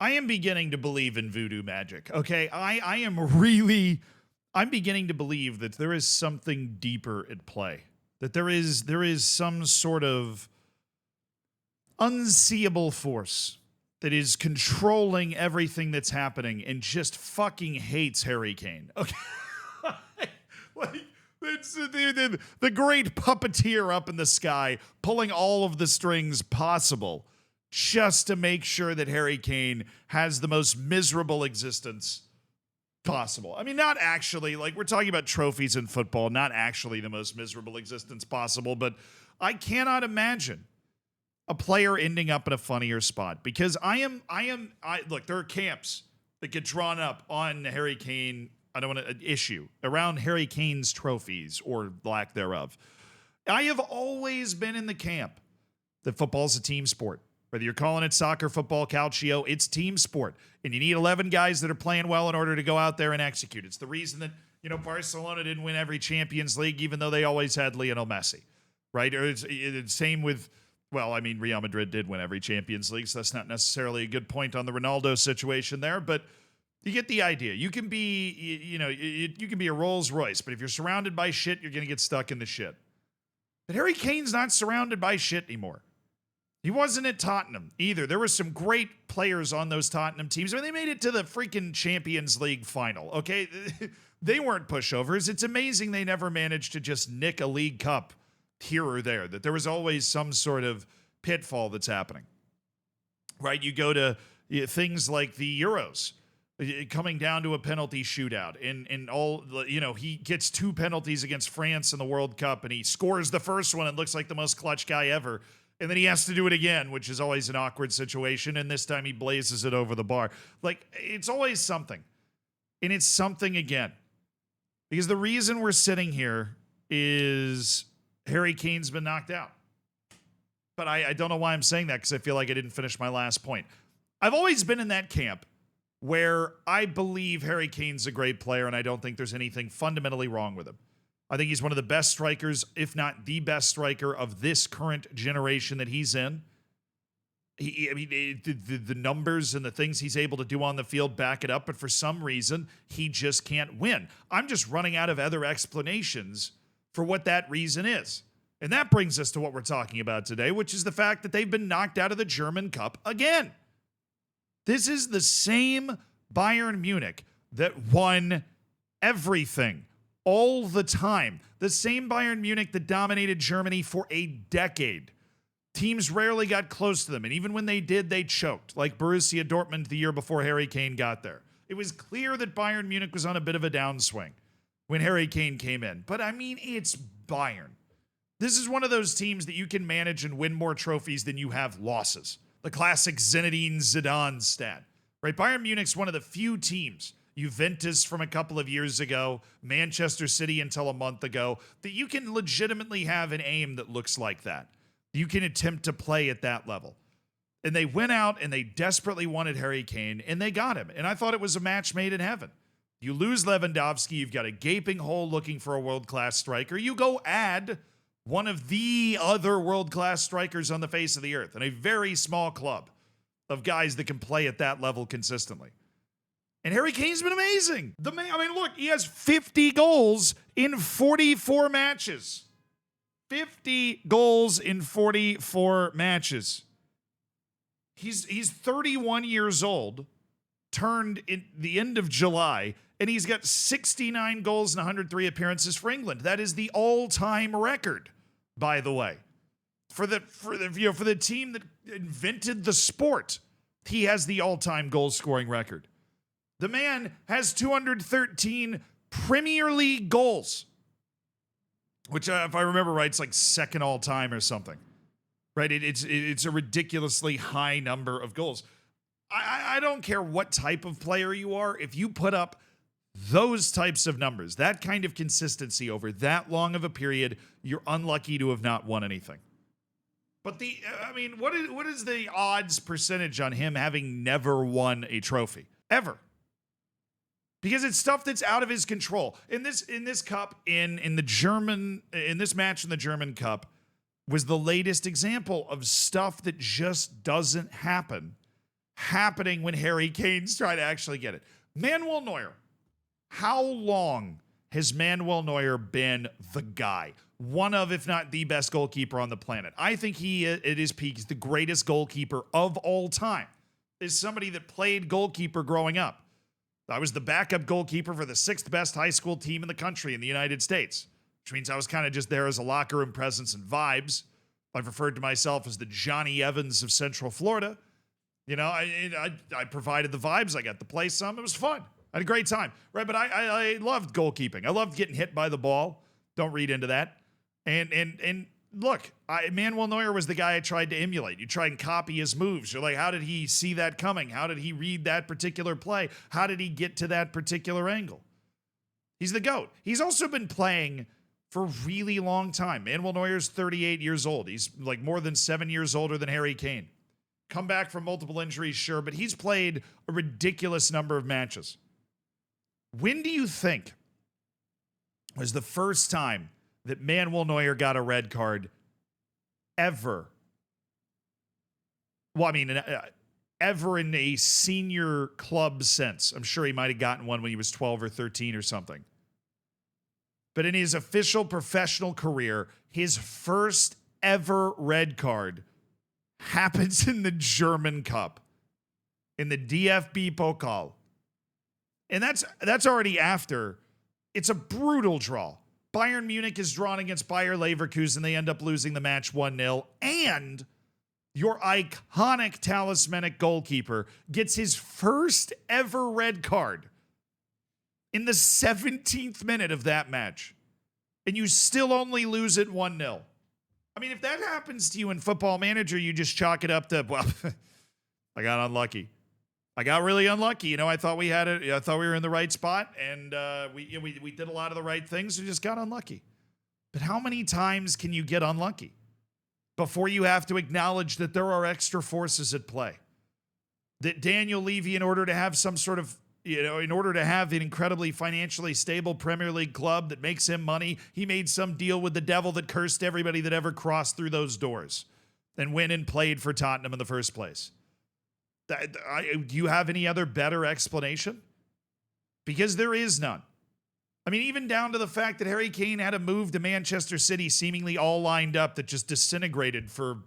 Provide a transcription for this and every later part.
I am beginning to believe in voodoo magic. Okay, I'm beginning to believe that there is something deeper at play. That there is some sort of unseeable force that is controlling everything that's happening and just fucking hates Harry Kane. Okay. Like, it's the great puppeteer up in the sky pulling all of the strings possible just to make sure that Harry Kane has the most miserable existence possible. I mean, not actually, like, we're talking about trophies in football, not actually the most miserable existence possible, but I cannot imagine a player ending up in a funnier spot because look, there are camps that get drawn up on Harry Kane. I don't want to issue around Harry Kane's trophies or lack thereof. I have always been in the camp that football's a team sport. Whether you're calling it soccer, football, calcio, it's team sport. And you need 11 guys that are playing well in order to go out there and execute. It's the reason that, Barcelona didn't win every Champions League, even though they always had Lionel Messi, right? Or it's same with, Real Madrid did win every Champions League, so that's not necessarily a good point on the Ronaldo situation there, but you get the idea. You can be, you can be a Rolls Royce, but if you're surrounded by shit, you're going to get stuck in the shit. But Harry Kane's not surrounded by shit anymore. He wasn't at Tottenham either. There were some great players on those Tottenham teams. I mean, they made it to the freaking Champions League final, okay? They weren't pushovers. It's amazing they never managed to just nick a League Cup here or there, that there was always some sort of pitfall that's happening, right? You go to things like the Euros, coming down to a penalty shootout, and all, he gets 2 penalties against France in the World Cup, and he scores the first one and looks like the most clutch guy ever. And then he has to do it again, which is always an awkward situation. And this time he blazes it over the bar. Like, it's always something. And it's something again. Because the reason we're sitting here is Harry Kane's been knocked out. But I don't know why I'm saying that, because I feel like I didn't finish my last point. I've always been in that camp where I believe Harry Kane's a great player, and I don't think there's anything fundamentally wrong with him. I think he's one of the best strikers, if not the best striker of this current generation that he's in. The numbers and the things he's able to do on the field back it up, but for some reason, he just can't win. I'm just running out of other explanations for what that reason is. And that brings us to what we're talking about today, which is the fact that they've been knocked out of the German Cup again. This is the same Bayern Munich that won everything all the time. The same Bayern Munich that dominated Germany for a decade. Teams rarely got close to them, and even when they did, they choked, like Borussia Dortmund the year before Harry Kane got there. It was clear that Bayern Munich was on a bit of a downswing when Harry Kane came in. But I mean, it's Bayern. This is one of those teams that you can manage and win more trophies than you have losses. The classic Zinedine Zidane stat, right? Bayern Munich's one of the few teams, Juventus from a couple of years ago, Manchester City until a month ago, that you can legitimately have an aim that looks like that. You can attempt to play at that level. And they went out and they desperately wanted Harry Kane, and they got him. And I thought it was a match made in heaven. You lose Lewandowski, you've got a gaping hole looking for a world-class striker. You go add one of the other world-class strikers on the face of the earth in a very small club of guys that can play at that level consistently. And Harry Kane's been amazing. Look, he has 50 goals in 44 matches. 50 goals in 44 matches. He's 31 years old, turned in the end of July, and he's got 69 goals and 103 appearances for England. That is the all-time record, by the way. For the team that invented the sport, he has the all-time goal-scoring record. The man has 213 Premier League goals, which, if I remember right, it's like second all-time or something, right? It's a ridiculously high number of goals. I don't care what type of player you are. If you put up those types of numbers, that kind of consistency over that long of a period, you're unlucky to have not won anything. But what is the odds percentage on him having never won a trophy? Ever. Because it's stuff that's out of his control. In this cup, in this match in the German Cup, was the latest example of stuff that just doesn't happen happening when Harry Kane's trying to actually get it. Manuel Neuer. How long has Manuel Neuer been the guy? One of, if not the best goalkeeper on the planet. I think he, at his peak, is the greatest goalkeeper of all time. Is somebody that played goalkeeper growing up. I was the backup goalkeeper for the 6th best high school team in the country in the United States, which means I was kind of just there as a locker room presence and vibes. I've referred to myself as the Johnny Evans of Central Florida. You know, I provided the vibes. I got to play some. It was fun. I had a great time. Right, but I loved goalkeeping. I loved getting hit by the ball. Don't read into that. And look, Manuel Neuer was the guy I tried to emulate. You try and copy his moves. You're like, how did he see that coming? How did he read that particular play? How did he get to that particular angle? He's the GOAT. He's also been playing for a really long time. Manuel Neuer's 38 years old. He's like more than 7 years older than Harry Kane. Come back from multiple injuries, sure, but he's played a ridiculous number of matches. When do you think was the first time that Manuel Neuer got a red card ever? Well, I mean, ever in a senior club sense. I'm sure he might have gotten one when he was 12 or 13 or something. But in his official professional career, his first ever red card happens in the German Cup, in the DFB Pokal. And that's already after. It's a brutal draw. Bayern Munich is drawn against Bayer Leverkusen. They end up losing the match 1-0. And your iconic talismanic goalkeeper gets his first ever red card in the 17th minute of that match. And you still only lose it 1-0. I mean, if that happens to you in Football Manager, you just chalk it up to, well, I got unlucky. I got really unlucky. You know, I thought we had it. I thought we were in the right spot, and we did a lot of the right things. We just got unlucky. But how many times can you get unlucky before you have to acknowledge that there are extra forces at play? That Daniel Levy, in order to have some sort of, in order to have an incredibly financially stable Premier League club that makes him money, he made some deal with the devil that cursed everybody that ever crossed through those doors and went and played for Tottenham in the first place. Do you have any other better explanation? Because there is none. I mean, even down to the fact that Harry Kane had a move to Manchester City seemingly all lined up that just disintegrated for,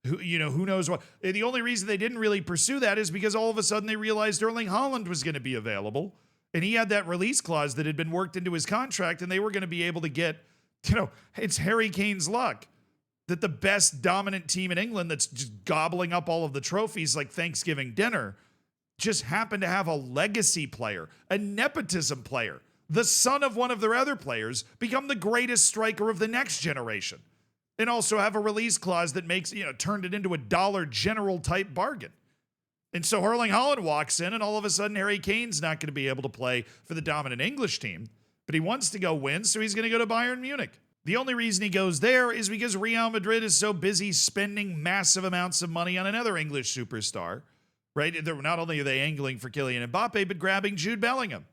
who knows what. The only reason they didn't really pursue that is because all of a sudden they realized Erling Haaland was going to be available. And he had that release clause that had been worked into his contract, and they were going to be able to get, it's Harry Kane's luck that the best dominant team in England that's just gobbling up all of the trophies like Thanksgiving dinner just happened to have a legacy player, a nepotism player, the son of one of their other players, become the greatest striker of the next generation, and also have a release clause that makes, turned it into a Dollar General type bargain. And so Erling Haaland walks in, and all of a sudden Harry Kane's not going to be able to play for the dominant English team, but he wants to go win, so he's going to go to Bayern Munich. The only reason he goes there is because Real Madrid is so busy spending massive amounts of money on another English superstar, right? Not only are they angling for Kylian Mbappe, but grabbing Jude Bellingham.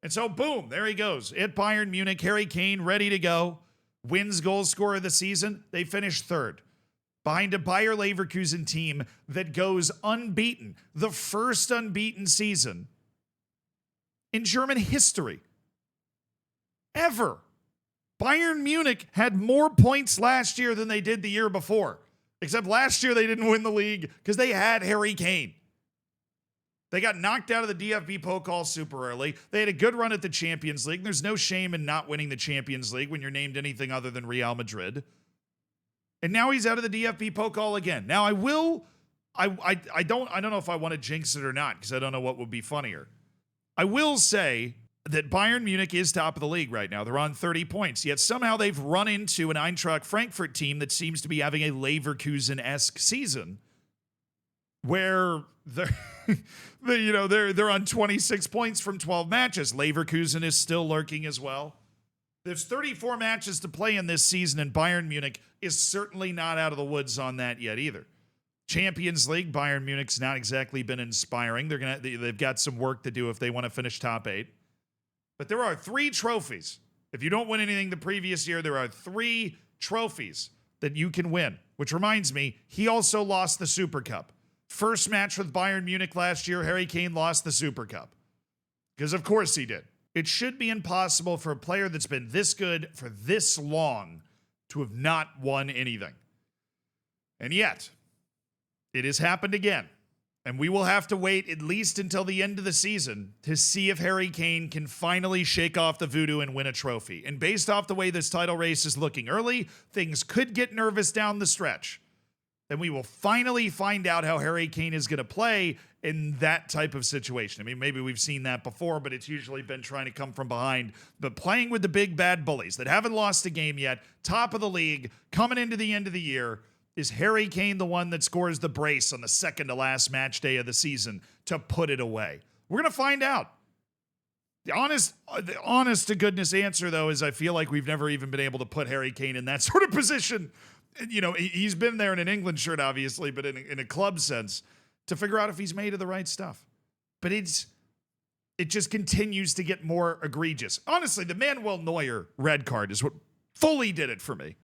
And so, boom, there he goes. At Bayern Munich, Harry Kane ready to go. Wins goal scorer of the season. They finish third, behind a Bayer Leverkusen team that goes unbeaten. The first unbeaten season in German history ever. Bayern Munich had more points last year than they did the year before. Except last year they didn't win the league because they had Harry Kane. They got knocked out of the DFB Pokal super early. They had a good run at the Champions League. There's no shame in not winning the Champions League when you're named anything other than Real Madrid. And now he's out of the DFB Pokal again. Now I don't know if I want to jinx it or not because I don't know what would be funnier. I will say that Bayern Munich is top of the league right now. They're on 30 points. Yet somehow they've run into an Eintracht Frankfurt team that seems to be having a Leverkusen-esque season where they're on 26 points from 12 matches. Leverkusen is still lurking as well. There's 34 matches to play in this season, and Bayern Munich is certainly not out of the woods on that yet either. Champions League, Bayern Munich's not exactly been inspiring. They've got some work to do if they want to finish top 8. But there are 3 trophies. If you don't win anything the previous year, there are 3 trophies that you can win. Which reminds me, he also lost the Super Cup. First match with Bayern Munich last year, Harry Kane lost the Super Cup. Because of course he did. It should be impossible for a player that's been this good for this long to have not won anything. And yet, it has happened again. And we will have to wait at least until the end of the season to see if Harry Kane can finally shake off the voodoo and win a trophy. And based off the way this title race is looking early, things could get nervous down the stretch. Then we will finally find out how Harry Kane is going to play in that type of situation. I mean, maybe we've seen that before, but it's usually been trying to come from behind. But playing with the big bad bullies that haven't lost a game yet, top of the league, coming into the end of the year, is Harry Kane the one that scores the brace on the second to last match day of the season to put it away? We're going to find out. The honest to goodness answer, though, is I feel like we've never even been able to put Harry Kane in that sort of position. You know, he's been there in an England shirt, obviously, but in a club sense, to figure out if he's made of the right stuff. But it just continues to get more egregious. Honestly, the Manuel Neuer red card is what fully did it for me.